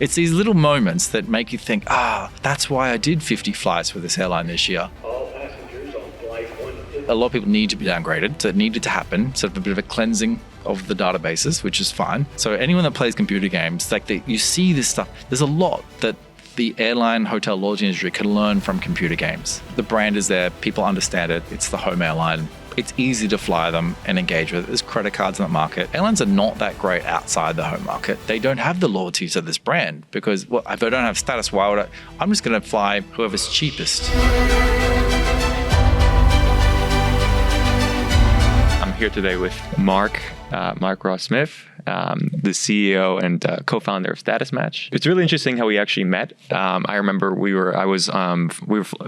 It's these little moments that make you think, that's why I did 50 flights with this airline this year. All passengers on flight 1. A lot of people need to be downgraded, so it needed to happen, sort of a bit of a cleansing of the databases, which is fine. So anyone that plays computer games, you see this stuff. There's a lot that the airline hotel loyalty industry can learn from computer games. The brand is there, people understand it, it's the home airline. It's easy to fly them and engage with. There's credit cards in the market. Airlines are not that great outside the home market. They don't have the loyalty to this brand because, well, if I don't have status, why would I'm just going to fly whoever's cheapest. I'm here today with Mark Ross-Smith, the CEO and co-founder of StatusMatch. It's really interesting how we actually met. I remember we were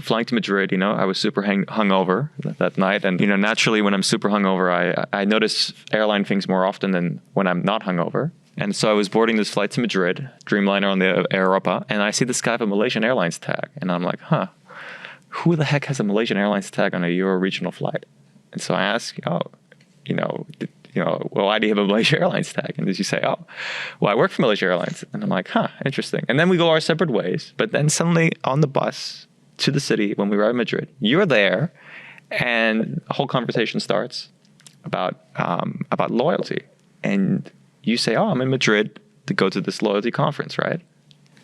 flying to Madrid. I was super hungover that night, and naturally when I'm super hungover, I notice airline things more often than when I'm not hungover. And so I was boarding this flight to Madrid, Dreamliner on the Aeroplan, and I see this guy have a Malaysian Airlines tag, and I'm like, who the heck has a Malaysian Airlines tag on a Euro regional flight? And so I ask, why do you have a Malaysia Airlines tag? And you say, I work for Malaysia Airlines. And I'm like, interesting. And then we go our separate ways. But then suddenly on the bus to the city, when we arrive in Madrid, you're there and a whole conversation starts about loyalty. And you say, I'm in Madrid to go to this loyalty conference, right?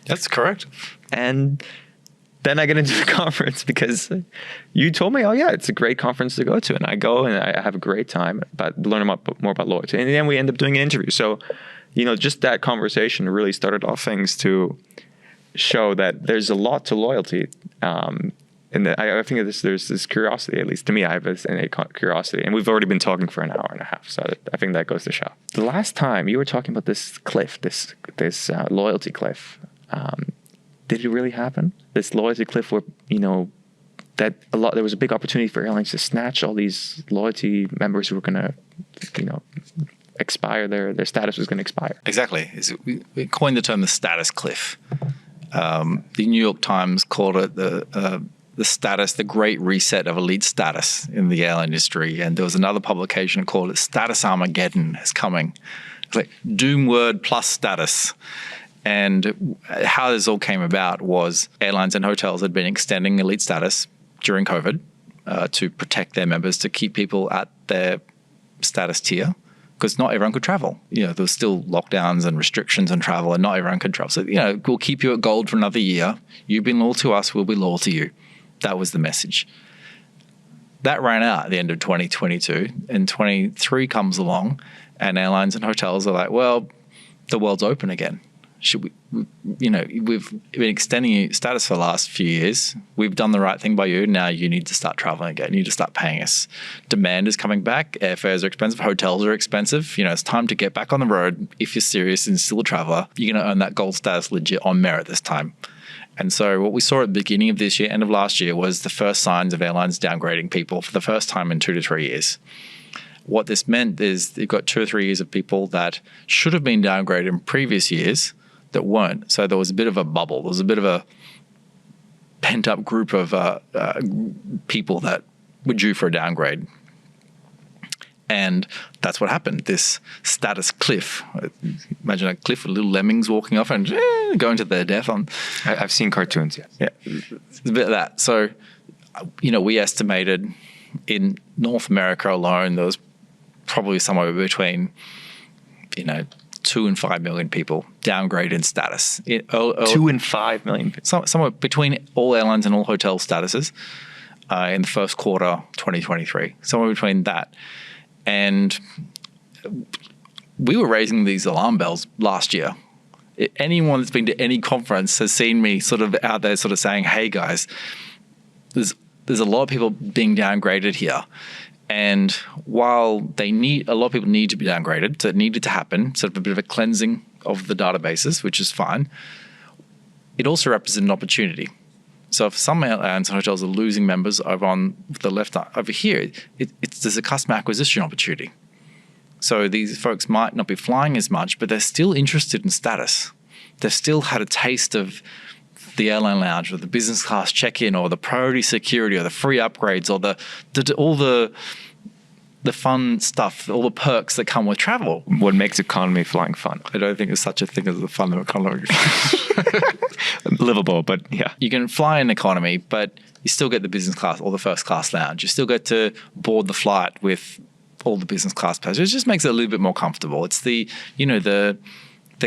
That's correct. And then I get into the conference because you told me, it's a great conference to go to. And I go and I have a great time, but learn more about loyalty. And then we end up doing an interview. So, just that conversation really started off things to show that there's a lot to loyalty. And I think there's this curiosity, at least to me, I have this innate curiosity. And we've already been talking for an hour and a half. So I think that goes to show. The last time you were talking about this cliff, this loyalty cliff, did it really happen? This loyalty cliff where, there was a big opportunity for airlines to snatch all these loyalty members who were going to, expire, their status was going to expire. Exactly. We coined the term the status cliff. The New York Times called it the status, the great reset of elite status in the airline industry. And there was another publication called it Status Armageddon is coming. It's like doom word plus status. And how this all came about was airlines and hotels had been extending elite status during COVID to protect their members, to keep people at their status tier, because not everyone could travel. There was still lockdowns and restrictions on travel, and not everyone could travel. So, we'll keep you at gold for another year. You've been loyal to us, we'll be loyal to you. That was the message. That ran out at the end of 2022, and 23 comes along, and airlines and hotels are like, well, the world's open again. Should we've been extending your status for the last few years. We've done the right thing by you. Now you need to start traveling again. You need to start paying us. Demand is coming back. Airfares are expensive. Hotels are expensive. It's time to get back on the road. If you're serious and still a traveler, you're going to earn that gold status legit on merit this time. And so what we saw at the beginning of this year, end of last year, was the first signs of airlines downgrading people for the first time in 2 to 3 years. What this meant is you've got 2 or 3 years of people that should have been downgraded in previous years that weren't. So there was a bit of a bubble. There was a bit of a pent-up group of people that were due for a downgrade. And that's what happened. This status cliff. Imagine a cliff with little lemmings walking off and going to their death. I've seen cartoons, yes. Yeah, it's a bit of that. So, we estimated in North America alone, there was probably somewhere between, 2 and 5 million people downgrade in status. 2 and 5 million people. Somewhere between all airlines and all hotel statuses in the first quarter 2023. Somewhere between that. And we were raising these alarm bells last year. Anyone that's been to any conference has seen me sort of out there sort of saying, hey guys, there's a lot of people being downgraded here. And while a lot of people need to be downgraded, so it needed to happen, sort of a bit of a cleansing of the databases, which is fine, it also represents an opportunity. So if some airlines and hotels are losing members over on the left over here, there's a customer acquisition opportunity. So these folks might not be flying as much, but they're still interested in status. They've still had a taste of the airline lounge or the business class check-in or the priority security or the free upgrades or all the the fun stuff, all the perks that come with travel. What makes economy flying fun? I don't think there's such a thing as the fun of economy. Livable, but yeah. You can fly in economy, but you still get the business class or the first class lounge. You still get to board the flight with all the business class passengers. It just makes it a little bit more comfortable. It's the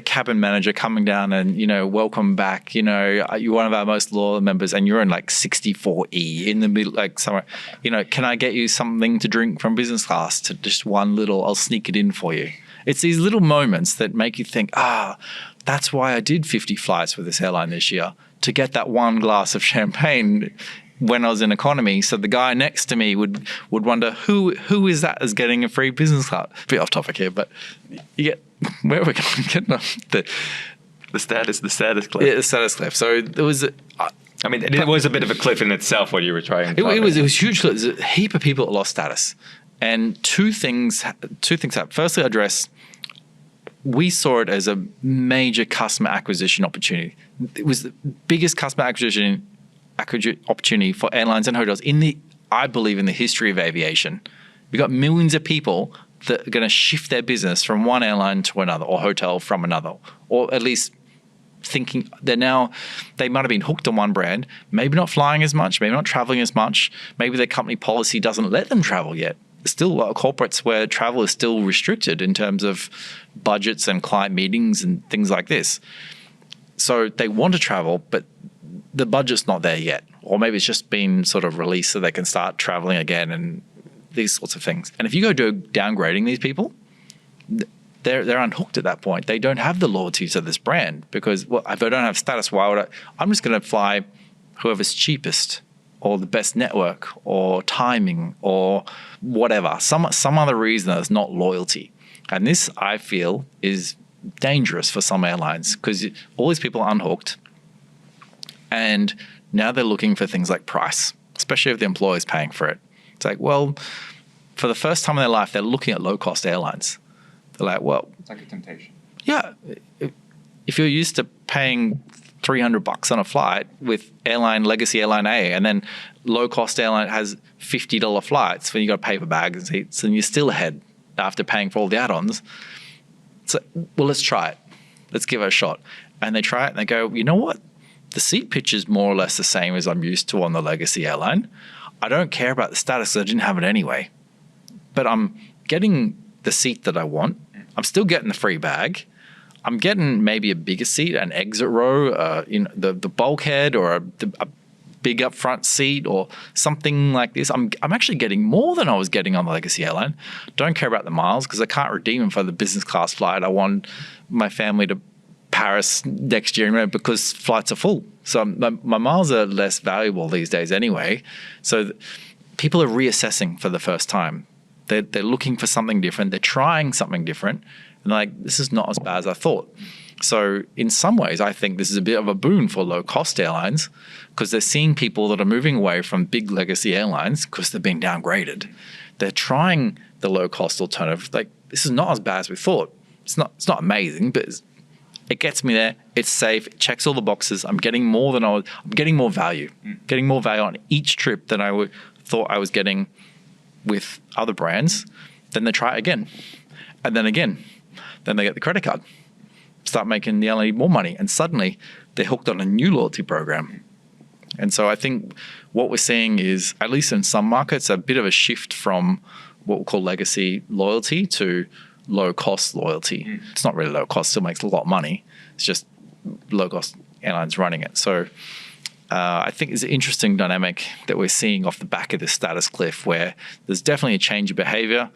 cabin manager coming down and, welcome back. You're one of our most loyal members and you're in like 64E in the middle, like somewhere. Can I get you something to drink from business class to just one little, I'll sneak it in for you. It's these little moments that make you think, that's why I did 50 flights with this airline this year, to get that one glass of champagne when I was in economy. So the guy next to me would wonder, who is that is getting a free business class? A bit off topic here, but you get, where are we going to get the status cliff? Yeah, the status cliff. So there was it was a bit of a cliff in itself what you were trying to it was huge. There's a heap of people that lost status. And two things happened. Firstly, we saw it as a major customer acquisition opportunity. It was the biggest customer acquisition opportunity for airlines and hotels I believe in the history of aviation. We've got millions of people that are going to shift their business from one airline to another, or hotel from another, or at least thinking they might have been hooked on one brand, maybe not flying as much, maybe not traveling as much, maybe their company policy doesn't let them travel yet. There's still a lot of corporates where travel is still restricted in terms of budgets and client meetings and things like this. So they want to travel, but the budget's not there yet. Or maybe it's just been sort of released so they can start traveling again and these sorts of things. And if you go downgrading these people, they're unhooked at that point. They don't have the loyalty to this brand because, if I don't have status, why would I'm just going to fly whoever's cheapest or the best network or timing or whatever. Some other reason that's not loyalty. And this, I feel, is dangerous for some airlines because all these people are unhooked and now they're looking for things like price, especially if the employer is paying for it. It's like, for the first time in their life, they're looking at low-cost airlines. They're like, it's like a temptation. Yeah. If you're used to paying $300 on a flight with legacy airline A, and then low-cost airline has $50 flights when you got to pay for bags and seats, and you're still ahead after paying for all the add-ons. So, let's try it. Let's give it a shot. And they try it and they go, you know what? The seat pitch is more or less the same as I'm used to on the legacy airline. I don't care about the status because I didn't have it anyway. But I'm getting the seat that I want. I'm still getting the free bag. I'm getting maybe a bigger seat, an exit row, the bulkhead, or a big up front seat, or something like this. I'm actually getting more than I was getting on the legacy airline. Don't care about the miles because I can't redeem them for the business class flight. I want my family to Paris next year because flights are full. So my miles are less valuable these days anyway. So people are reassessing for the first time. They're looking for something different. They're trying something different. And like, this is not as bad as I thought. So in some ways, I think this is a bit of a boon for low-cost airlines because they're seeing people that are moving away from big legacy airlines because they're being downgraded. They're trying the low-cost alternative. Like, this is not as bad as we thought. It's not amazing, but it gets me there. It's safe. It checks all the boxes. I'm getting more I'm getting more value. Getting more value on each trip than I thought I was getting with other brands. Then they try it again. And then again. Then they get the credit card. Start making the airline more money. And suddenly they're hooked on a new loyalty program. And so I think what we're seeing is, at least in some markets, a bit of a shift from what we'll call legacy loyalty to low-cost loyalty. It's not really low-cost, still makes a lot of money. It's just low-cost airlines running it. So I think it's an interesting dynamic that we're seeing off the back of this status cliff where there's definitely a change of behavior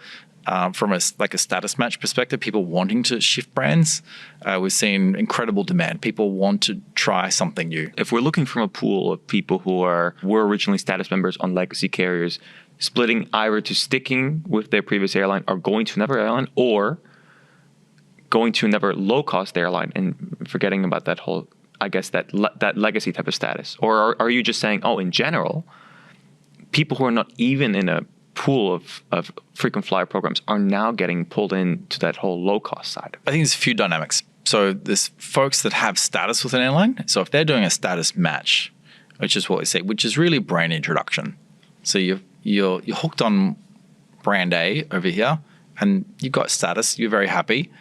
from a StatusMatch perspective, people wanting to shift brands. We're seeing incredible demand. People want to try something new. If we're looking from a pool of people who were originally status members on legacy carriers, splitting either to sticking with their previous airline or going to another airline or going to another low-cost airline and forgetting about that whole, I guess, that legacy type of status? Or are you just saying, in general, people who are not even in a pool of frequent flyer programs are now getting pulled into that whole low-cost side? I think there's a few dynamics. So there's folks that have status with an airline. So if they're doing a status match, which is what we say, which is really brand introduction. So you're hooked on brand A over here, and you've got status, you're very happy,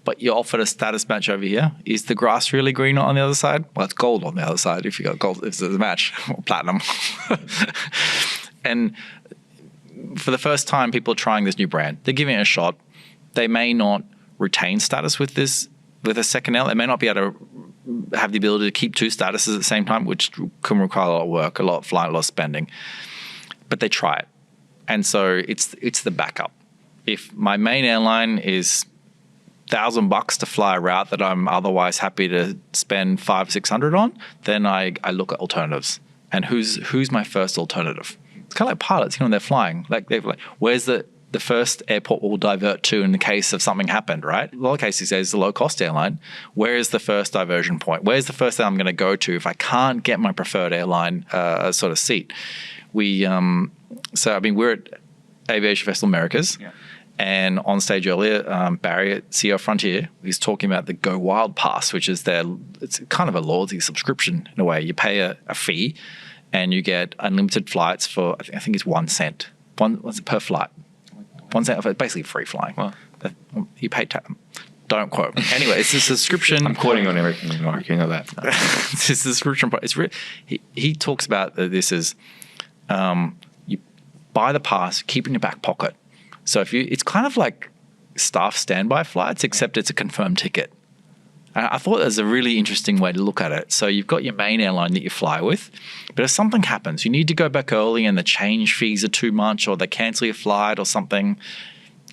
but you're offered a status match over here. Is the grass really green on the other side? Well, it's gold on the other side if you got gold, if there's a match, or platinum. And for the first time, people are trying this new brand. They're giving it a shot. They may not retain status with a second L. They may not be able to have the ability to keep two statuses at the same time, which can require a lot of work, a lot of flying, a lot of spending. But they try it. And so it's the backup. If my main airline is $1,000 to fly a route that I'm otherwise happy to spend $500-600 on, then I look at alternatives. And who's my first alternative? It's kind of like pilots, they're flying. Where's the first airport we'll divert to in the case of something happened, right? A lot of cases, there's a low-cost airline. Where is the first diversion point? Where's the first thing I'm going to go to if I can't get my preferred airline sort of seat? We're at Aviation Festival Americas. Yeah. And on stage earlier, Barry, CEO of Frontier, he's talking about the Go Wild Pass, which is it's kind of a loyalty subscription in a way. You pay a fee and you get unlimited flights for, I think it's 1 cent. What's it per flight? 1 cent, basically free flying. Well, you pay don't quote me. Anyway, it's a subscription. I'm quoting on everything, Mark. You know that. It's a subscription. He talks about this as you buy the pass, keep it in your back pocket. So it's kind of like staff standby flights, except it's a confirmed ticket. I thought it was a really interesting way to look at it. So you've got your main airline that you fly with, but if something happens, you need to go back early and the change fees are too much, or they cancel your flight or something,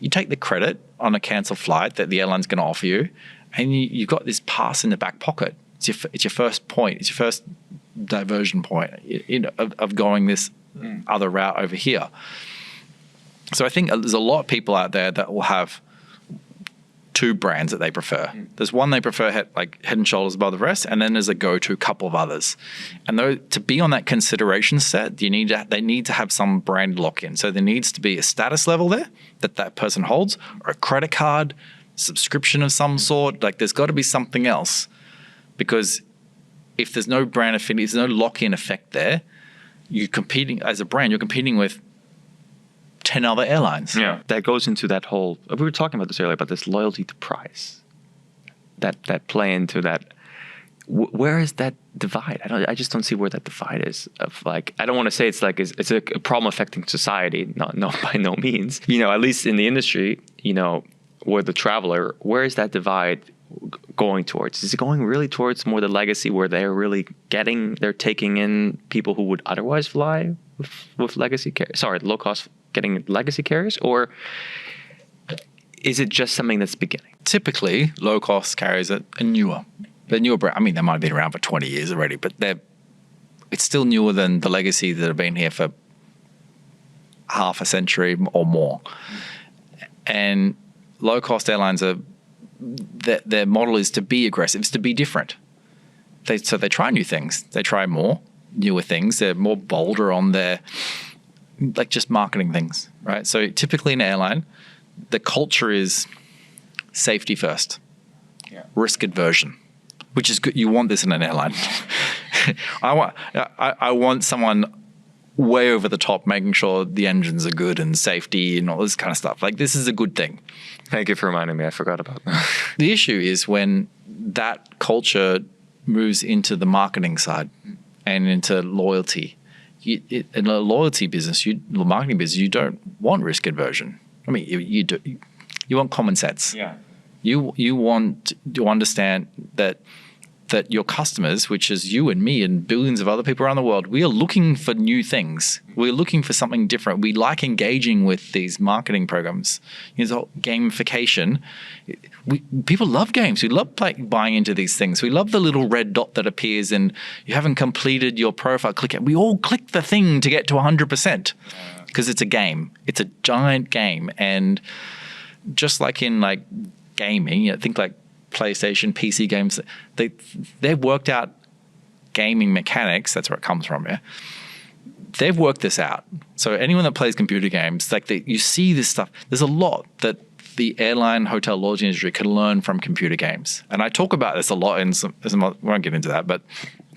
you take the credit on a cancelled flight that the airline's going to offer you, and you've got this pass in the back pocket. It's your first point. It's your first diversion point of going this other route over here. So I think there's a lot of people out there that will have two brands that they prefer. There's one they prefer head and shoulders above the rest, and then there's a go-to couple of others. And to be on that consideration set, they need to have some brand lock-in. So there needs to be a status level there that person holds, or a credit card, subscription of some sort. There's got to be something else, because if there's no brand affinity, there's no lock-in effect there, you're competing as a brand. You're competing with 10 other airlines. Yeah, that goes into that whole. We were talking about this earlier, about this loyalty to price. That play into that. Where is that divide? I just don't see where that divide is. I don't want to say it's a problem affecting society. No, by no means. At least in the industry, where the traveler, where is that divide going towards? Is it going really towards more the legacy, where they're taking in people who would otherwise fly with legacy low cost, getting legacy carriers, or is it just something that's beginning? Typically, low cost carriers are newer. They're newer brand. I mean, they might have been around for 20 years already, but it's still newer than the legacy that have been here for half a century or more. And low cost airlines their model is to be aggressive, it's to be different. So they try new things. They try newer things. They're more bolder on their just marketing things, right? So typically in an airline, the culture is safety first, risk aversion, which is good. You want this in an airline. I want someone way over the top, making sure the engines are good and safety and all this kind of stuff. This is a good thing. Thank you for reminding me. I forgot about that. The issue is when that culture moves into the marketing side and into loyalty. In a loyalty business, marketing business, you don't want risk aversion. I mean, you do. You want common sense. Yeah. You want to understand that your customers, which is you and me and billions of other people around the world, we are looking for new things. We're looking for something different. We like engaging with these marketing programs. Gamification. People love games. We love buying into these things. We love the little red dot that appears and you haven't completed your profile. Click it. We all click the thing to get to 100% because it's a game. It's a giant game. And just like in gaming, think PlayStation, PC games, they've worked out gaming mechanics. That's where it comes from, yeah. They've worked this out. So anyone that plays computer games, you see this stuff. There's a lot that the airline, hotel, loyalty industry can learn from computer games. And I talk about this a lot we won't get into that, but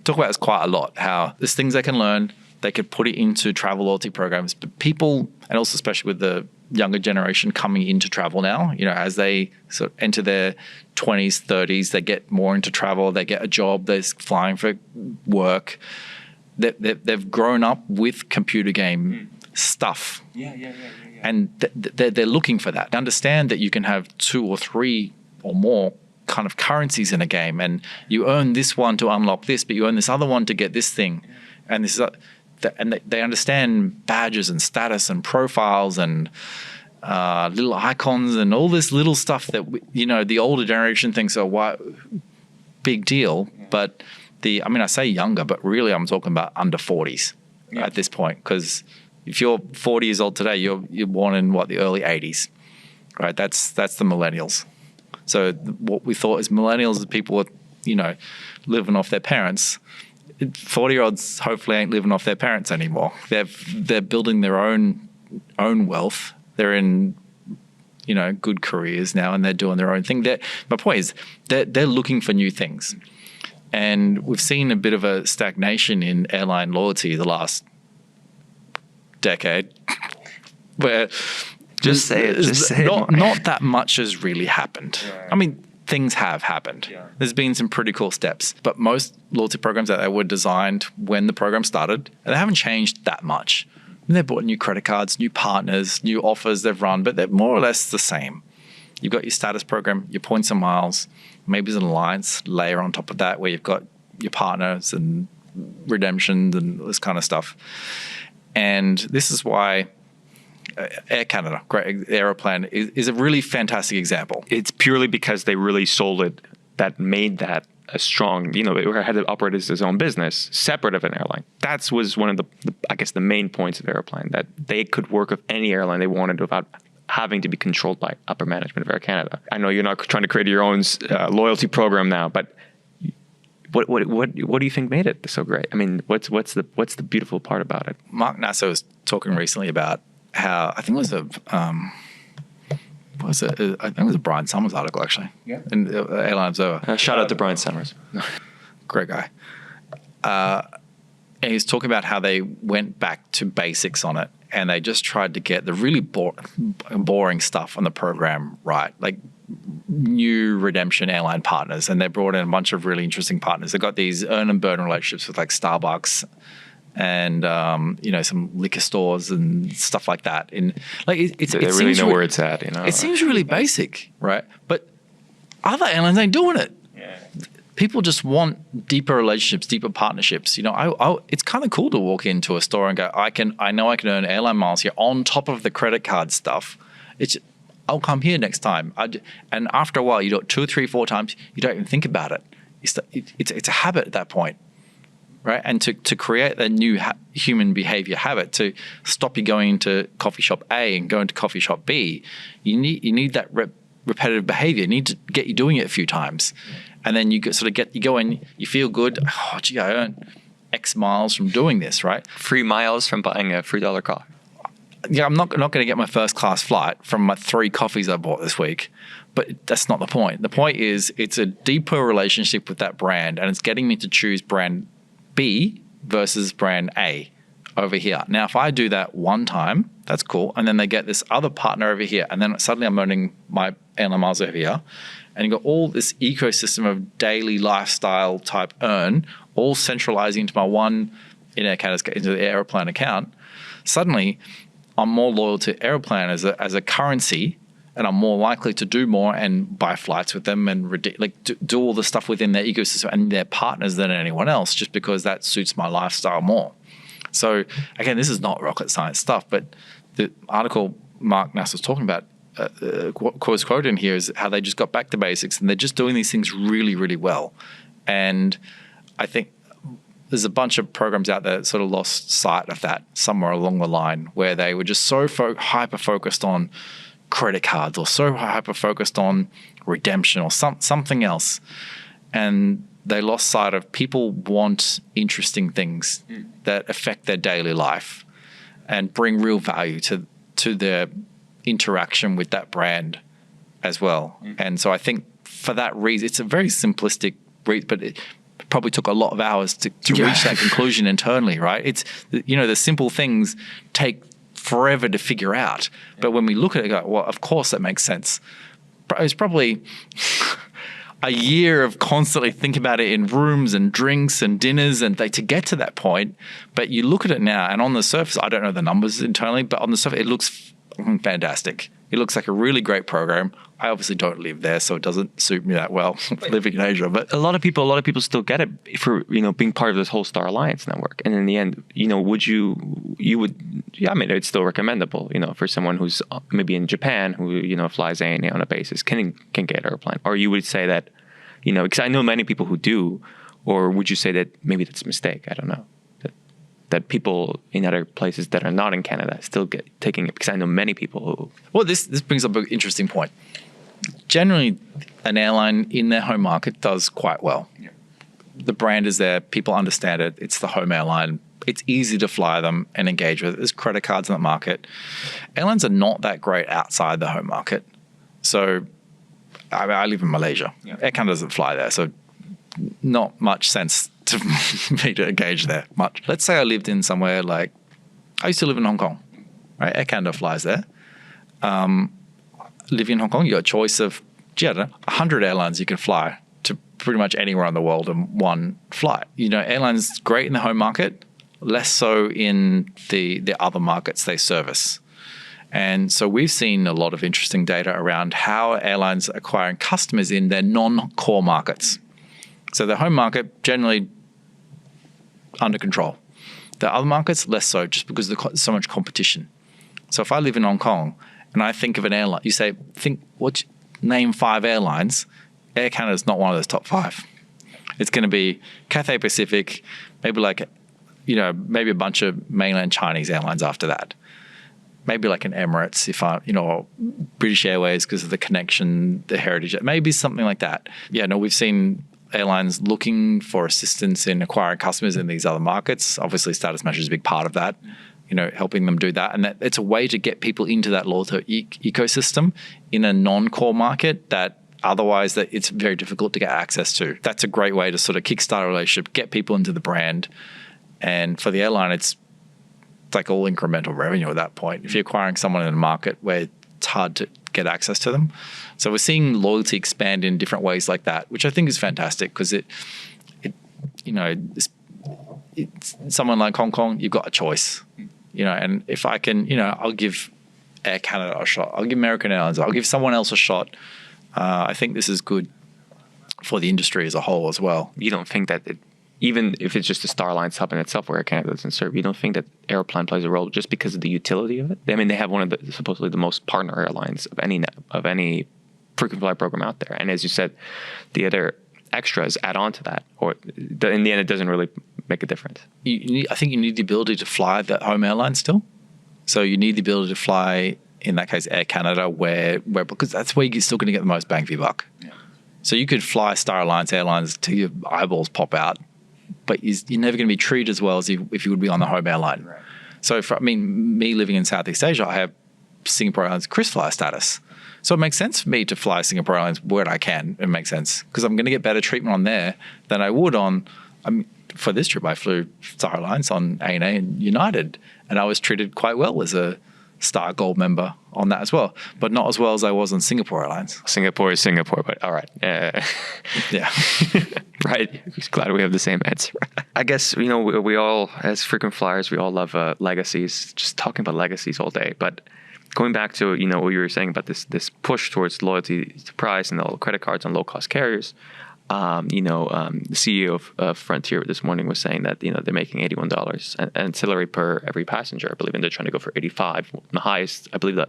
talk about this quite a lot, how there's things they can learn they could put it into travel loyalty programs. But people, and also especially with the younger generation coming into travel now, as they sort of enter their 20s, 30s, they get more into travel, they get a job, they're flying for work. They've grown up with computer game stuff. And they're looking for that. They understand that you can have 2 or 3 or more kind of currencies in a game, and you earn this one to unlock this, but you earn this other one to get this thing. And this is and they understand badges and status and profiles and little icons and all this little stuff that the older generation thinks are big deal. But I say younger, but really I'm talking about under 40s at this point, because if you're 40 years old today, you're born in the early 80s, right? That's the millennials. So what we thought is millennials is people with living off their parents. 40-year-olds hopefully ain't living off their parents anymore. They're building their own wealth. They're in good careers now, and they're doing their own thing. My point is they're looking for new things, and we've seen a bit of a stagnation in airline loyalty the last decade, where just say it. Not that much has really happened. I mean, things have happened. There's been some pretty cool steps, but most loyalty programs that were designed when the program started, and they haven't changed that much. They've bought new credit cards, new partners, new offers they've run, but they're more or less the same. You've got your status program, your points and miles, maybe there's an alliance layer on top of that where you've got your partners and redemptions and this kind of stuff. And this is why Air Canada, great Aeroplan, is a really fantastic example. It's purely because they really sold it that made that a strong, they had to operate as his own business, separate of an airline. That was one of the main points of Aeroplan, that they could work with any airline they wanted without having to be controlled by upper management of Air Canada. I know you're not trying to create your own loyalty program now, but what do you think made it so great? I mean, what's the beautiful part about it? Mark Nassau was talking recently about how, I think it was I think it was a Brian Summers article, actually. Yeah. In Airline Observer. Shout out to Brian Summers. Great guy. And he's talking about how they went back to basics on it, and they just tried to get the really boring stuff on the program right, like new redemption airline partners, and they brought in a bunch of really interesting partners. They got these earn and burn relationships with like Starbucks and some liquor stores and stuff like that. And like they really know where it's at. It seems really basic, right? But other airlines ain't doing it. Yeah. People just want deeper relationships, deeper partnerships. It's kind of cool to walk into a store and go, I know I can earn airline miles here on top of the credit card stuff. I'll come here next time. And after a while, you do it 2, 3, 4 times. You don't even think about it. It's a habit at that point, right? And to create a new human behavior habit, to stop you going into coffee shop A and going to coffee shop B, you need that repetitive behavior. You need to get you doing it a few times. And then you go in, you feel good. Oh, gee, I earned X miles from doing this, right? Free miles from buying a $3 coffee. Yeah, I'm not going to get my first class flight from my 3 coffees I bought this week, but that's not the point. The point is it's a deeper relationship with that brand, and it's getting me to choose brand B versus brand A over here. Now, if I do that one time, that's cool, and then they get this other partner over here, and then suddenly I'm earning my airline miles over here, and you've got all this ecosystem of daily lifestyle type earn, all centralizing into my one, in Air Canada's case, into the Aeroplan account. Suddenly, I'm more loyal to Aeroplan as a currency, and I'm more likely to do more and buy flights with them and do all the stuff within their ecosystem and their partners than anyone else, just because that suits my lifestyle more. So again, this is not rocket science stuff, but the article Mark Nass was talking about, quote in here, is how they just got back to basics and they're just doing these things really, really well. And I think there's a bunch of programs out there that sort of lost sight of that somewhere along the line, where they were just so hyper-focused on credit cards or so hyper-focused on redemption or something else. And they lost sight of people want interesting things that affect their daily life and bring real value to their interaction with that brand as well. And so I think for that reason, it's a very simplistic reason, but probably took a lot of hours to reach that conclusion internally, right? It's, the simple things take forever to figure out. But when we look at it, go, well, of course that makes sense. It was probably a year of constantly thinking about it in rooms and drinks and dinners and to get to that point. But you look at it now, and on the surface, I don't know the numbers internally, but on the surface, it looks fantastic. It looks like a really great program. I obviously don't live there, so it doesn't suit me that well living in Asia. But a lot of people still get it for being part of this whole Star Alliance network. And in the end, it's still recommendable, for someone who's maybe in Japan who flies ANA on a basis can get Aeroplan. Or you would say that, because I know many people who do, or would you say that maybe that's a mistake? I don't know. That people in other places that are not in Canada still get taking it, because I know many people who. Well, this brings up an interesting point. Generally, an airline in their home market does quite well. Yeah. The brand is there. People understand it. It's the home airline. It's easy to fly them and engage with. There's credit cards in that market. Airlines are not that great outside the home market. So I live in Malaysia. Yeah. Air Canada doesn't fly there. So not much sense to me to engage there much. Let's say I lived in somewhere like, I used to live in Hong Kong, right? Air Canada flies there. Living in Hong Kong, you got a choice of, 100 airlines you can fly to pretty much anywhere in the world in one flight. Airlines great in the home market, less so in the other markets they service. And so we've seen a lot of interesting data around how airlines are acquiring customers in their non-core markets. So the home market generally under control. The other markets, less so, just because there's so much competition. So if I live in Hong Kong and I think of an airline, you say, name 5 airlines. Air Canada is not one of those top 5. It's going to be Cathay Pacific, maybe maybe a bunch of mainland Chinese airlines after that. Maybe like an Emirates, British Airways because of the connection, the heritage, maybe something like that. Yeah, no, we've seen airlines looking for assistance in acquiring customers in these other markets. Obviously, StatusMatch is a big part of that, helping them do that. And that it's a way to get people into that loyalty ecosystem in a non-core market that otherwise that it's very difficult to get access to. That's a great way to sort of kickstart a relationship, get people into the brand. And for the airline, it's like all incremental revenue at that point. If you're acquiring someone in a market where it's hard to get access to them. So we're seeing loyalty expand in different ways like that, which I think is fantastic because it's someone like Hong Kong, you've got a choice, and if I can, I'll give Air Canada a shot. I'll give American Airlines, I'll give someone else a shot. I think this is good for the industry as a whole as well. You don't think that even if it's just a Star Alliance hub in itself where Air Canada doesn't serve, you don't think that Aeroplan plays a role just because of the utility of it? I mean, they have one of the supposedly the most partner airlines of any frequent flyer program out there. And as you said, the other extras add on to that, or in the end, it doesn't really make a difference. I think you need the ability to fly the home airline still. So you need the ability to fly, in that case, Air Canada, where because that's where you're still going to get the most bang for your buck. Yeah. So you could fly Star Alliance airlines till your eyeballs pop out, but you're never going to be treated as well as if you would be on the home airline. Right. So, me living in Southeast Asia, I have Singapore Airlines KrisFlyer status. So it makes sense for me to fly Singapore Airlines where I can. It makes sense because I'm going to get better treatment on there than I would on. For this trip, I flew Star Alliance on ANA and United, and I was treated quite well as a Star Gold member on that as well, but not as well as I was on Singapore Airlines. Singapore is Singapore, but all right. Yeah. Right. Glad we have the same answer. I guess, we all, as frequent flyers, we all love legacies, just talking about legacies all day. But going back to, what you were saying about this push towards loyalty to price and all the credit cards on low-cost carriers, the CEO of Frontier this morning was saying that, they're making $81 ancillary per every passenger, I believe, and they're trying to go for 85. The highest, I believe I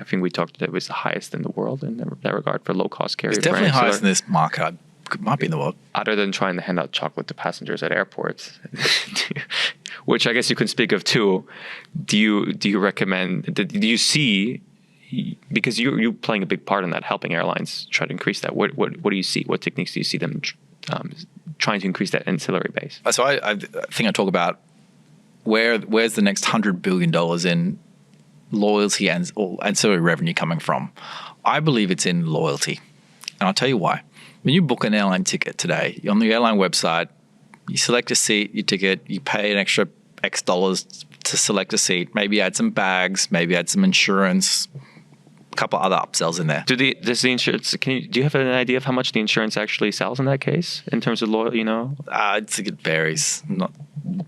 think we talked that it was the highest in the world in that regard for low-cost carriers. It's definitely highest in this market. Might be in the world. Other than trying to hand out chocolate to passengers at airports, which I guess you can speak of too. Do you recommend? Do you see? Because you're playing a big part in that, helping airlines try to increase that. What do you see? What techniques do you see them trying to increase that ancillary base? So I think I talk about where's the next $100 billion in loyalty and ancillary revenue coming from. I believe it's in loyalty, and I'll tell you why. when you book an airline ticket today, on the airline website, you select a seat, your ticket, you pay an extra X dollars to select a seat, maybe add some bags, maybe add some insurance, a couple other upsells in there. Does the insurance? Do you have an idea of how much the insurance actually sells in that case in terms of loyal? It varies, not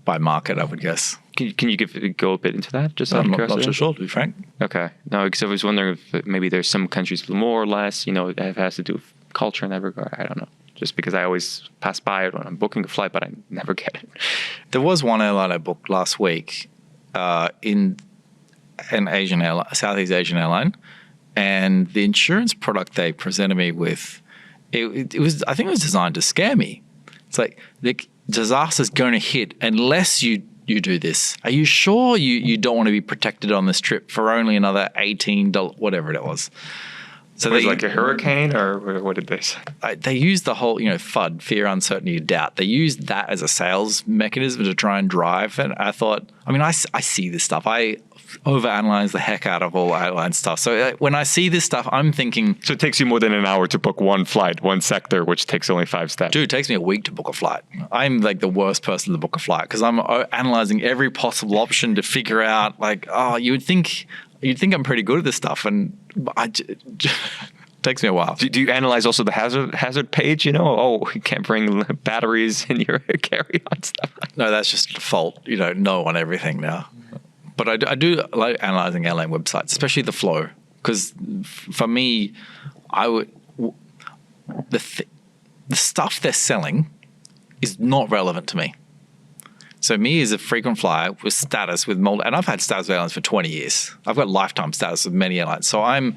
by market, I would guess. Can you go a bit into that? Just I'm not too sure, to be frank. Okay, no, because I was wondering if maybe there's some countries more or less. It has to do with culture in that regard. I don't know. Just because I always pass by it when I'm booking a flight, but I never get it. There was one airline I booked last week in an Asian airline, Southeast Asian airline, and the insurance product they presented me with, it was, I think it was designed to scare me. It's like the disaster's going to hit unless you do this. Are you sure you don't want to be protected on this trip for only another $18, whatever it was? So was it like a hurricane, or what did they say? They used the whole, FUD, fear, uncertainty, doubt. They used that as a sales mechanism to try and drive. And I thought, I see this stuff. I overanalyze the heck out of all airline stuff. So when I see this stuff, I'm thinking... So it takes you more than an hour to book one flight, one sector, which takes only 5 steps. Dude, it takes me a week to book a flight. I'm like the worst person to book a flight because I'm analyzing every possible option to figure out you'd think I'm pretty good at this stuff, and it takes me a while. Do you analyze also the hazard page? You can't bring batteries in your carry-on stuff. No, that's just default. No on everything now. But I do like analyzing airline websites, especially the flow, because for me, the stuff they're selling is not relevant to me. So me as a frequent flyer with status with and I've had status with airlines for 20 years. I've got lifetime status with many airlines. So I'm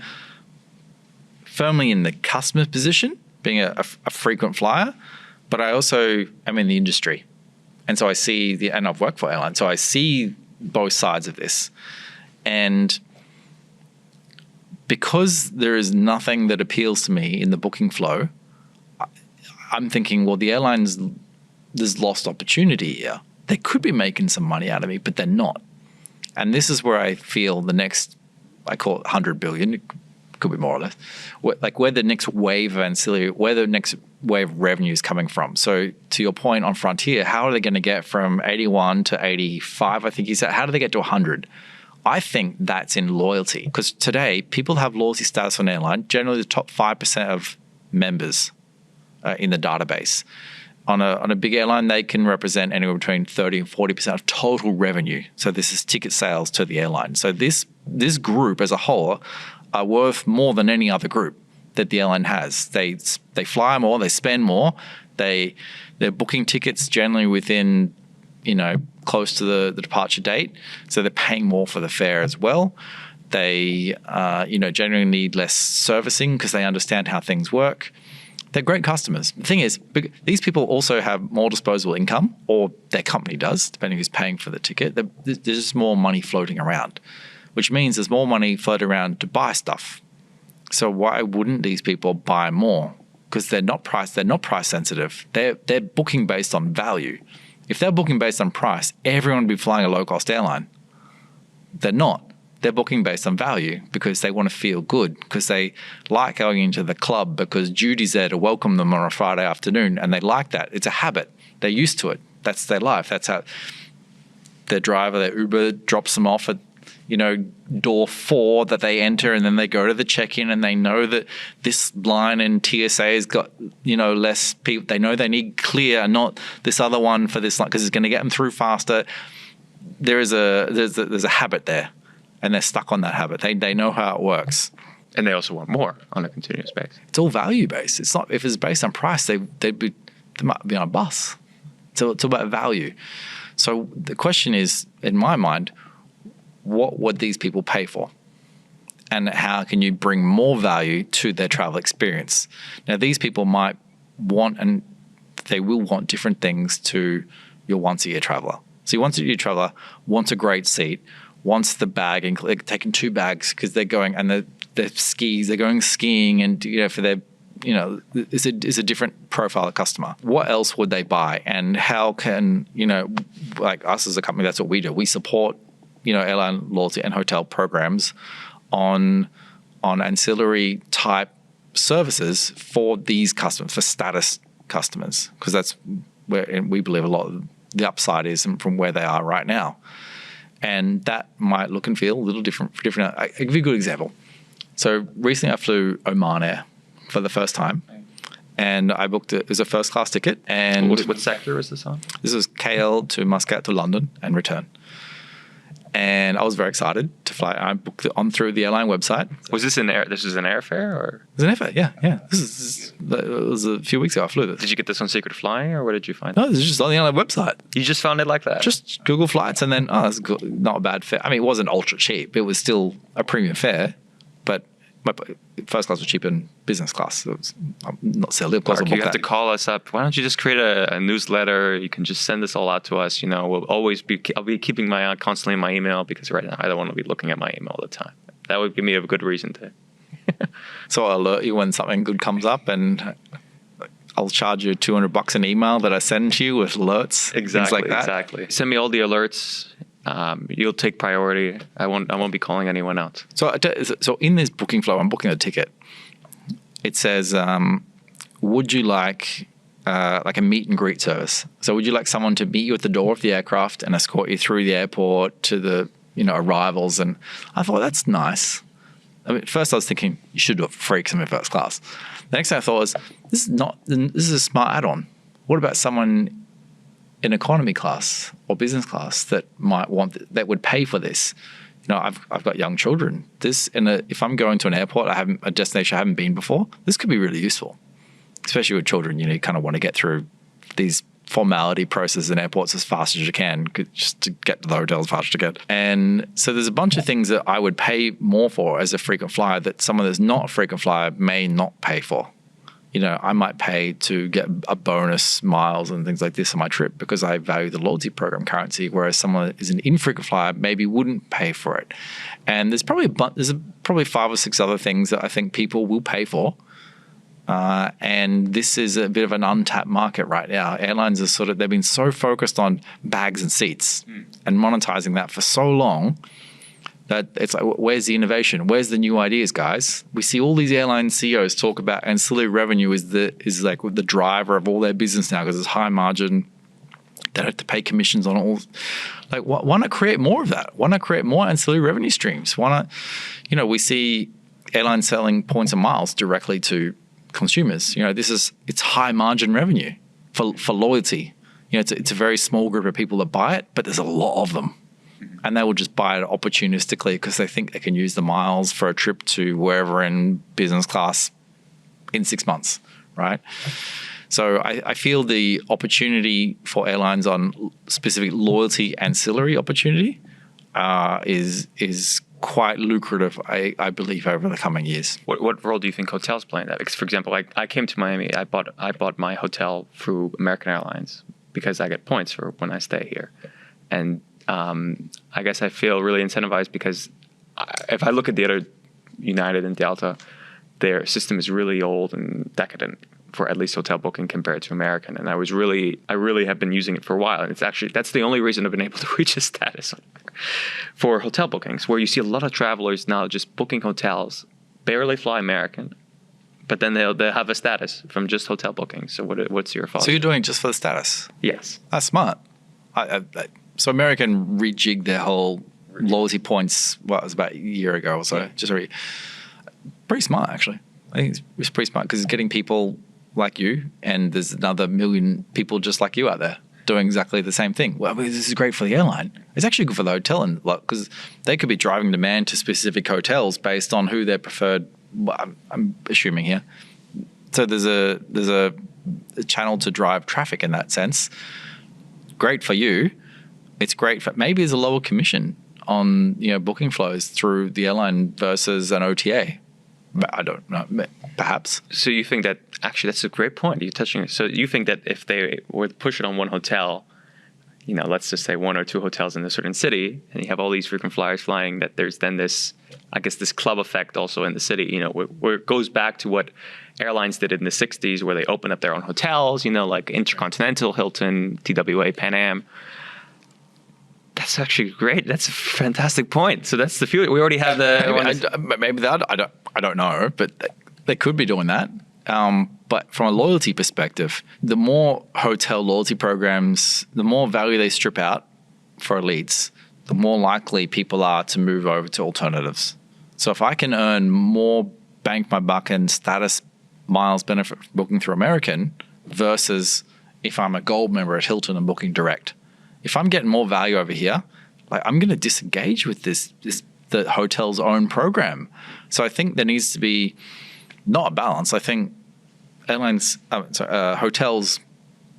firmly in the customer position, being a frequent flyer, but I also am in the industry. And so I see and I've worked for airlines, so I see both sides of this. And because there is nothing that appeals to me in the booking flow, I'm thinking, well, the airlines, there's lost opportunity here. They could be making some money out of me, but they're not. And this is where I feel the next, I call it 100 billion, it could be more or less, where the next wave of ancillary, where the next wave of revenue is coming from. So to your point on Frontier, how are they going to get from 81 to 85, I think you said? How do they get to 100? I think that's in loyalty, because today people have loyalty status on airline, generally the top 5% of members in the database. On a big airline, they can represent anywhere between 30 and 40% of total revenue. So this is ticket sales to the airline. So this group as a whole are worth more than any other group that the airline has. They fly more, they spend more, they're booking tickets generally within, close to the departure date. So they're paying more for the fare as well. They, generally need less servicing because they understand how things work. They're great customers. The thing is, these people also have more disposable income, or their company does, depending who's paying for the ticket. There's just more money floating around, which means there's more money floating around to buy stuff. So why wouldn't these people buy more? Because they're not price sensitive. They're booking based on value. If they're booking based on price, everyone would be flying a low-cost airline. They're not. They're booking based on value because they want to feel good, because they like going into the club because Judy's there to welcome them on a Friday afternoon, and they like that. It's a habit. They're used to it. That's their life. That's how their driver, their Uber drops them off at, door 4 that they enter, and then they go to the check-in, and they know that this line in TSA has got, less people. They know they need clear, not this other one for this line, because it's going to get them through faster. There's a habit there. And they're stuck on that habit. They know how it works. And they also want more on a continuous basis. It's all value-based. It's not, if it's based on price, they might be on a bus. It's about value. So the question is, in my mind, what would these people pay for? And how can you bring more value to their travel experience? Now, these people might want, and they will want, different things to your once-a-year traveler. So your once-a-year traveler wants a great seat, wants the bag, and they're taking 2 bags because they're going, and they're going skiing, and for their, it's a different profile of customer. What else would they buy, and how can like us as a company, that's what we do. We support airline loyalty and hotel programs on ancillary type services for these customers, for status customers, because that's where we believe a lot of the upside is from where they are right now. And that might look and feel a little different for different. I'll give you a good example. So recently I flew Oman Air for the first time. And I booked it as a first class ticket. And What sector is this on? this was KL to Muscat to London and return. And I was very excited to fly. I booked it on through the airline website. Was this this was an airfare or? It was an effort, yeah. It was a few weeks ago I flew this. Did you get this on Secret Flying or where did you find No, it? this is just on the airline website. You just found it like that? Just Google flights and then, it's not a bad fare. I mean, it wasn't ultra cheap. It was still a premium fare, but my first class was cheaper than business class. So I'm not selling it. Mark, you have to call us up. Why don't you just create a newsletter? You can just send this all out to us. I'll be keeping my eye constantly in my email because right now I don't want to be looking at my email all the time. That would give me a good reason to. So I'll alert you when something good comes up, and I'll charge you $200 an email that I send to you with alerts, things like that. Exactly. Send me all the alerts. You'll take priority. I won't be calling anyone out. So in this booking flow, I'm booking a ticket. It says, would you like a meet and greet service? So would you like someone to meet you at the door of the aircraft and escort you through the airport to the arrivals? And I thought, that's nice. I mean, first I was thinking you should do it for free because I'm in first class. The next thing I thought was, this is a smart add-on. What about someone in economy class or business class that might that would pay for this? I've got young children. If I'm going to an airport, a destination I haven't been before, this could be really useful, especially with children. You kind of want to get through these formality processes in airports as fast as you can, just to get to the hotel as fast as you get. And so there's a bunch of things that I would pay more for as a frequent flyer that someone that's not a frequent flyer may not pay for. I might pay to get a bonus miles and things like this on my trip because I value the loyalty program currency, whereas someone that is an infrequent flyer maybe wouldn't pay for it. And there's probably 5 or 6 other things that I think people will pay for. And this is a bit of an untapped market right now. Airlines are they've been so focused on bags and seats and monetizing that for so long that it's like, where's the innovation? Where's the new ideas, guys? We see all these airline CEOs talk about ancillary revenue is like the driver of all their business now because it's high margin. They don't have to pay commissions on all. Like, why not create more of that? Why not create more ancillary revenue streams? Why not? We see airlines selling points and miles directly to consumers. It's high margin revenue for loyalty. It's a very small group of people that buy it, but there's a lot of them. And they will just buy it opportunistically because they think they can use the miles for a trip to wherever in business class in 6 months, right? So I feel the opportunity for airlines on specific loyalty ancillary opportunity is quite lucrative, I believe, over the coming years. What role do you think hotels play in that? Because, for example, I came to Miami. I bought my hotel through American Airlines because I get points for when I stay here, and I guess I feel really incentivized because if I look at the other United and Delta, their system is really old and decadent for at least hotel booking compared to American. And I really have been using it for a while. And that's the only reason I've been able to reach a status for hotel bookings, where you see a lot of travelers now just booking hotels, barely fly American, but then they'll have a status from just hotel bookings. So what's your thought? So you're doing it just for the status? Yes. That's smart. So American rejigged their whole loyalty points, it was about a year ago or so. Yeah. Just pretty smart, actually. I think it's pretty smart because it's getting people like you, and there's another million people just like you out there doing exactly the same thing. Well, this is great for the airline. It's actually good for the hotel, and because they could be driving demand to specific hotels based on who their preferred. I'm assuming here. So there's a channel to drive traffic in that sense. Great for you. It's great for maybe there's a lower commission on booking flows through the airline versus an OTA. I don't know, perhaps. So you think that actually that's a great point you're touching. So you think that if they were to push it on one hotel, let's just say 1 or 2 hotels in a certain city, and you have all these frequent flyers flying, that there's then this club effect also in the city, where it goes back to what airlines did in the 60s, where they opened up their own hotels, like Intercontinental, Hilton, TWA, Pan Am. That's actually great. That's a fantastic point. So that's the fuel. We already have the. Maybe that. I don't know, but They could be doing that. But from a loyalty perspective, the more hotel loyalty programs, the more value they strip out for elites, the more likely people are to move over to alternatives. So if I can earn more bang for my buck and status miles benefit from booking through American versus if I'm a gold member at Hilton and booking direct, if I'm getting more value over here, like I'm going to disengage with the hotel's own program. So I think there needs to be not a balance. I think hotels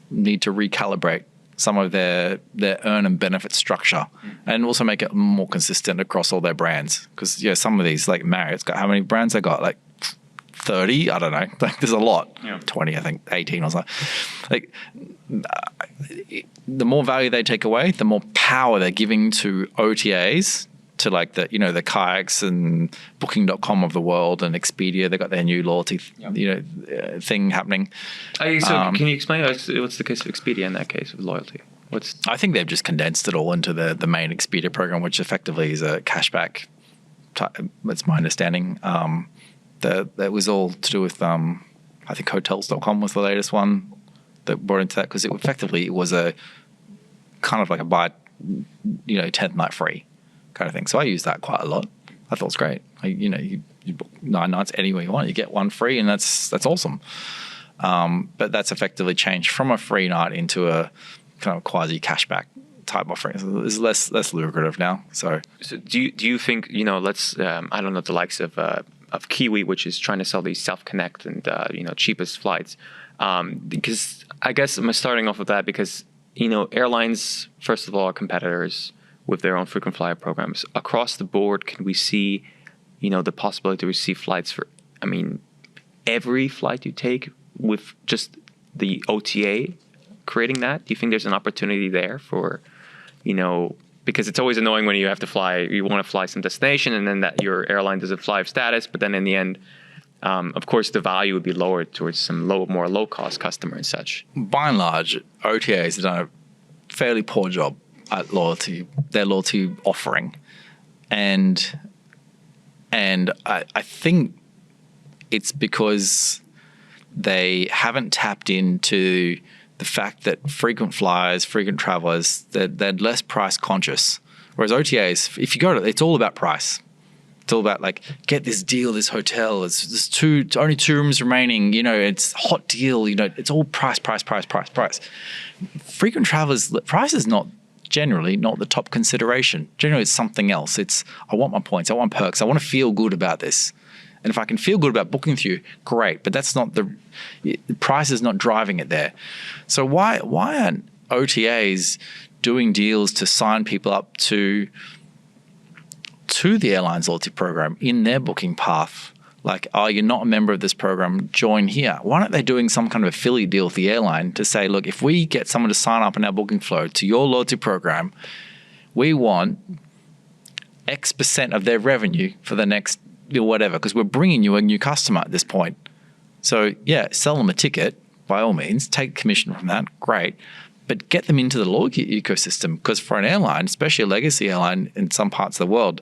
need to recalibrate some of their earn and benefit structure and also make it more consistent across all their brands. Because some of these, like Marriott's got how many brands they got? Like 30? I don't know. Like there's a lot. 20, I think, 18 or something. Like the more value they take away, the more power they're giving to OTAs, to like the kayaks and booking.com of the world and Expedia. They got their new loyalty thing happening. So can you explain what's the case of Expedia in that case of loyalty? I think they've just condensed it all into the main Expedia program, which effectively is a cashback type. That's my understanding. That was all to do with I think hotels.com was the latest one that brought into that, because it was a kind of like a buy 10th night free kind of thing. So I use that quite a lot. I thought it was great. You book 9 nights anywhere you want, you get one free, and that's awesome. But that's effectively changed from a free night into a kind of quasi cashback type offering. So it's less lucrative now. So do you think let's I don't know, the likes of Kiwi, which is trying to sell these self-connect and cheapest flights, because I guess I'm starting off with that because airlines first of all are competitors with their own frequent flyer programs. Across the board, can we see, the possibility to receive flights for, every flight you take with just the OTA creating that? Do you think there's an opportunity there for, because it's always annoying when you have to fly, you want to fly some destination and then that your airline doesn't fly of status, but then in the end, of course, the value would be lowered towards some more low-cost customer and such. By and large, OTAs have done a fairly poor job at their loyalty offering, and I think it's because they haven't tapped into the fact that frequent flyers, frequent travelers, they're less price conscious. Whereas OTAs, if you go to, it's all about price. It's all about like, get this deal, this hotel. It's only 2 rooms remaining. It's hot deal. It's all price. Frequent travelers, price is generally not the top consideration. Generally, it's something else. It's, I want my points, I want perks, I want to feel good about this. And if I can feel good about booking with you, great. But that's not the price is not driving it there. So why aren't OTAs doing deals to sign people up to the airline's loyalty program in their booking path? Like, you're not a member of this program, join here. Why aren't they doing some kind of affiliate deal with the airline to say, look, if we get someone to sign up in our booking flow to your loyalty program, we want X% of their revenue for the next whatever, because we're bringing you a new customer at this point. So yeah, sell them a ticket by all means, take commission from that, great. But get them into the loyalty ecosystem, because for an airline, especially a legacy airline in some parts of the world,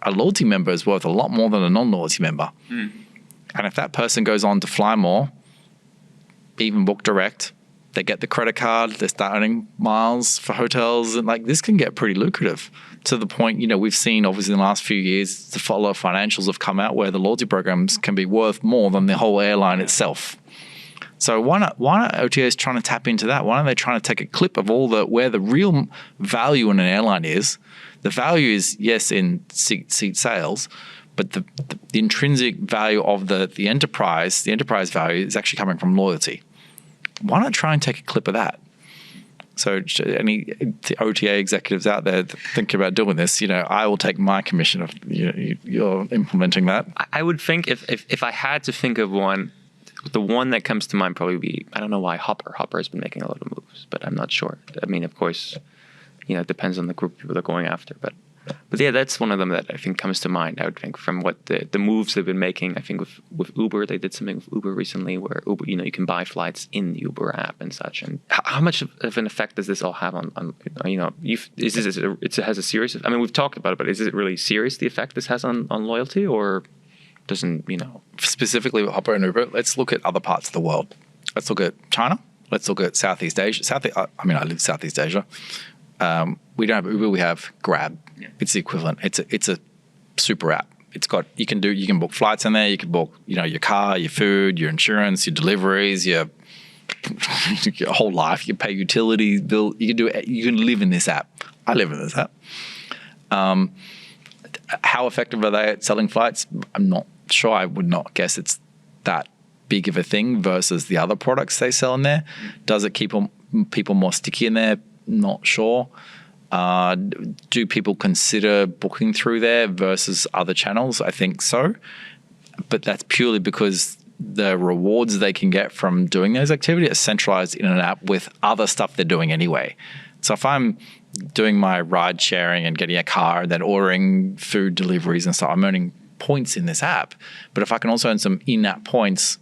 a loyalty member is worth a lot more than a non-loyalty member. And if that person goes on to fly more, even book direct, they get the credit card, they're starting miles for hotels, and like this can get pretty lucrative to the point, we've seen obviously in the last few years, the follow financials have come out where the loyalty programs can be worth more than the whole airline itself. So why not OTAs trying to tap into that? Why aren't they trying to take a clip of where the real value in an airline is? The value is, yes, in seat sales, but the intrinsic value of the enterprise value is actually coming from loyalty. Why not try and take a clip of that? So any OTA executives out there thinking about doing this, I will take my commission if you're implementing that. I would think if I had to think of one, the one that comes to mind probably be, I don't know why Hopper has been making a lot of moves, but I'm not sure. Of course, it depends on the group of people they're going after, but yeah, that's one of them that I think comes to mind. I would think from what the moves they've been making. I think with Uber, they did something with Uber recently where Uber, you can buy flights in the Uber app and such. And how much of an effect does this all have on is this it has a serious? We've talked about it, but is it really serious, the effect this has on loyalty, or doesn't, Specifically with Hopper and Uber, let's look at other parts of the world. Let's look at China. Let's look at Southeast Asia. I live in Southeast Asia. We don't have Uber. We have Grab. Yeah. It's the equivalent. It's a super app. You can book flights in there. You can book, your car, your food, your insurance, your deliveries, your whole life. You can pay utilities bill. You can do it. You can live in this app. I live in this app. How effective are they at selling flights? I'm not sure. I would not guess it's that big of a thing versus the other products they sell in there. Does it keep people more sticky in there? Not sure. Do people consider booking through there versus other channels? I think so. But that's purely because the rewards they can get from doing those activities are centralized in an app with other stuff they're doing anyway. So if I'm doing my ride sharing and getting a car and then ordering food deliveries and stuff, I'm earning points in this app. But if I can also earn some in-app points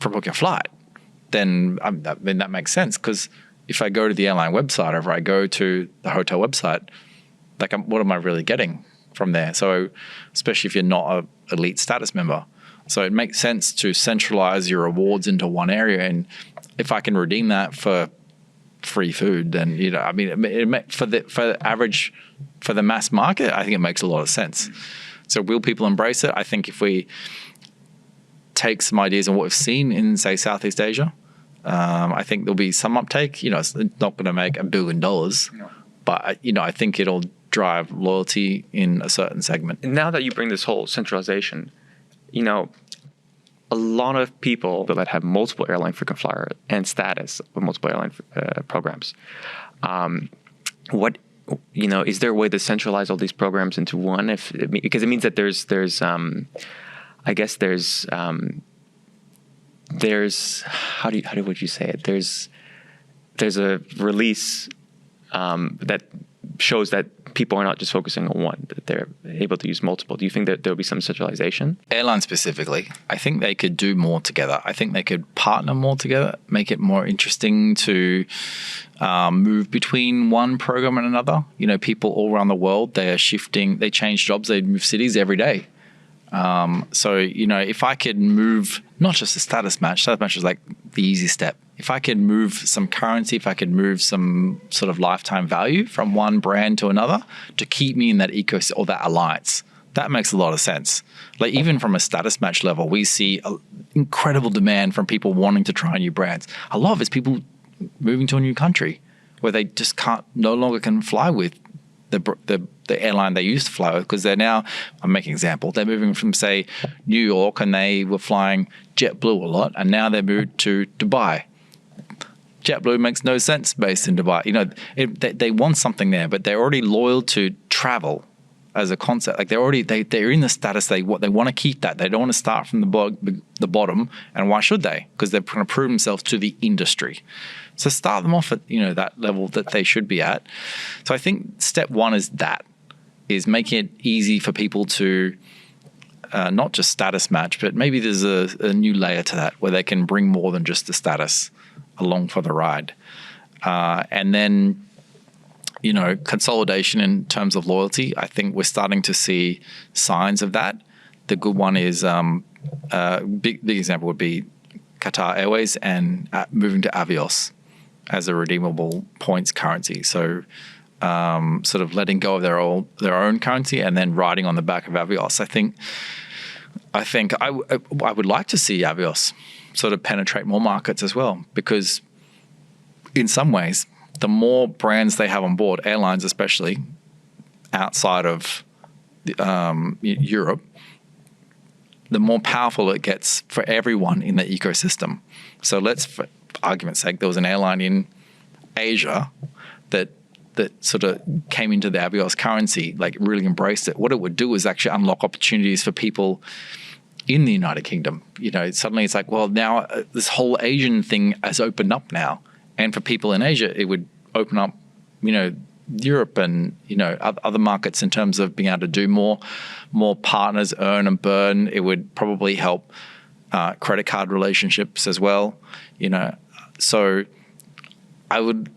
from booking a flight, then that makes sense. Because if I go to the airline website or if I go to the hotel website, what am I really getting from there? So especially if you're not an elite status member. So it makes sense to centralize your rewards into one area. And if I can redeem that for free food, then, for the mass market, I think it makes a lot of sense. So will people embrace it? I think if we take some ideas on what we've seen in, say, Southeast Asia, I think there'll be some uptake. It's not going to make $1 billion, but I think it'll drive loyalty in a certain segment. And now that you bring this whole centralization, a lot of people that have multiple airline frequent flyer and status with multiple airline programs, is there a way to centralize all these programs into one? Because it means that there's how would you say it? There's a release that shows that people are not just focusing on one, that they're able to use multiple. Do you think that there'll be some centralization? Airlines specifically, I think they could do more together. I think they could partner more together, make it more interesting to move between one program and another. People all around the world, they change jobs, they move cities every day. So if I could move not just a status match is like the easy step. If I could move some currency, if I could move some sort of lifetime value from one brand to another to keep me in that ecosystem or that alliance, that makes a lot of sense. Like even from a status match level, we see incredible demand from people wanting to try new brands. A lot of it's people moving to a new country where they just no longer can fly with the airline they used to fly with, because they're now, I'm making an example, they're moving from, say, New York, and they were flying JetBlue a lot, and now they're moved to Dubai. JetBlue makes no sense based in Dubai. They want something there, but they're already loyal to travel as a concept. Like they're in the status, they want to keep that. They don't want to start from the bottom, and why should they? Because they're going to prove themselves to the industry. So start them off at that level that they should be at. So I think step one is making it easy for people to not just status match, but maybe there's a new layer to that where they can bring more than just the status along for the ride. And then, consolidation in terms of loyalty, I think we're starting to see signs of that. The good one is, big example would be Qatar Airways and moving to Avios as a redeemable points currency. So sort of letting go of their own currency and then riding on the back of Avios. I think I would like to see Avios sort of penetrate more markets as well, because in some ways, the more brands they have on board, airlines especially, outside of Europe, the more powerful it gets for everyone in the ecosystem. So let's, for argument's sake, there was an airline in Asia that sort of came into the Avios currency, like really embraced it. What it would do is actually unlock opportunities for people in the United Kingdom. Suddenly it's like, well, now this whole Asian thing has opened up now. And for people in Asia, it would open up, Europe and, other markets in terms of being able to do more partners earn and burn. It would probably help credit card relationships as well, So I would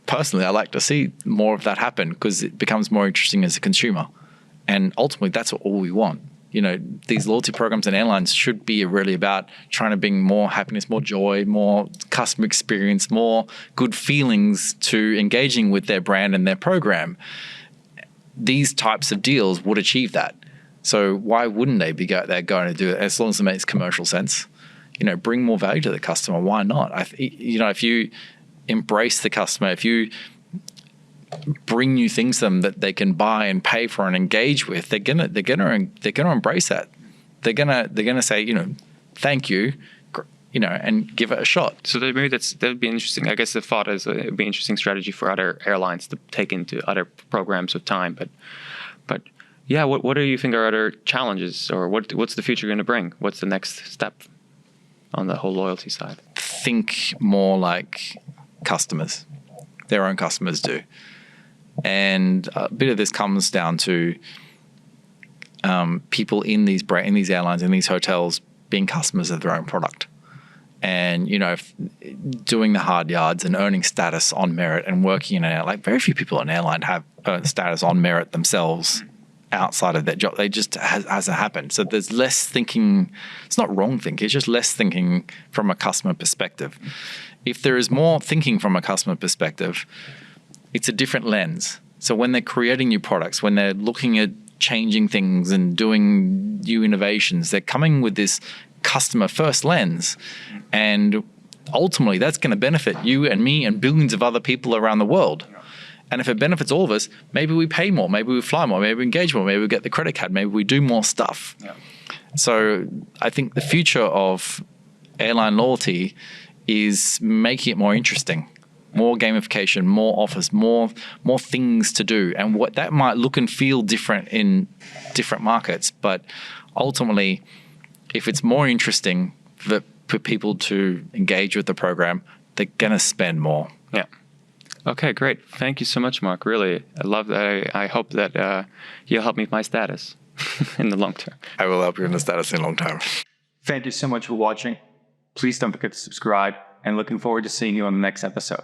personally, I like to see more of that happen because it becomes more interesting as a consumer. And ultimately, that's all we want. these loyalty programs and airlines should be really about trying to bring more happiness, more joy, more customer experience, more good feelings to engaging with their brand and their program. These types of deals would achieve that. So why wouldn't they be they're going to do it as long as it makes commercial sense? Bring more value to the customer. Why not? If you embrace the customer, if you bring new things to them that they can buy and pay for and engage with, they're gonna embrace that. They're gonna say, thank you, and give it a shot. So maybe that'd be interesting. I guess the thought is it would be an interesting strategy for other airlines to take into other programs with time. But yeah, what do you think are other challenges, or what's the future going to bring? What's the next step on the whole loyalty side? Think more like customers, their own customers do. And a bit of this comes down to people in these airlines, in these hotels, being customers of their own product. And, doing the hard yards and earning status on merit and working in an airline. Very few people in an airline have earned status on merit themselves outside of that job. They just hasn't happened. So there's less thinking. It's not wrong thinking. It's just less thinking from a customer perspective. If there is more thinking from a customer perspective, it's a different lens. So when they're creating new products, when they're looking at changing things and doing new innovations, they're coming with this customer first lens. And ultimately, that's going to benefit you and me and billions of other people around the world. And if it benefits all of us, maybe we pay more, maybe we fly more, maybe we engage more, maybe we get the credit card, maybe we do more stuff. Yeah. So I think the future of airline loyalty is making it more interesting. More gamification, more offers, more things to do. And what that might look and feel different in different markets. But ultimately, if it's more interesting for people to engage with the program, they're going to spend more. Yeah. Okay, great. Thank you so much, Mark. Really, I love that. I hope that you'll help me with my status in the long term. I will help you in the status in the long term. Thank you so much for watching. Please don't forget to subscribe, and looking forward to seeing you on the next episode.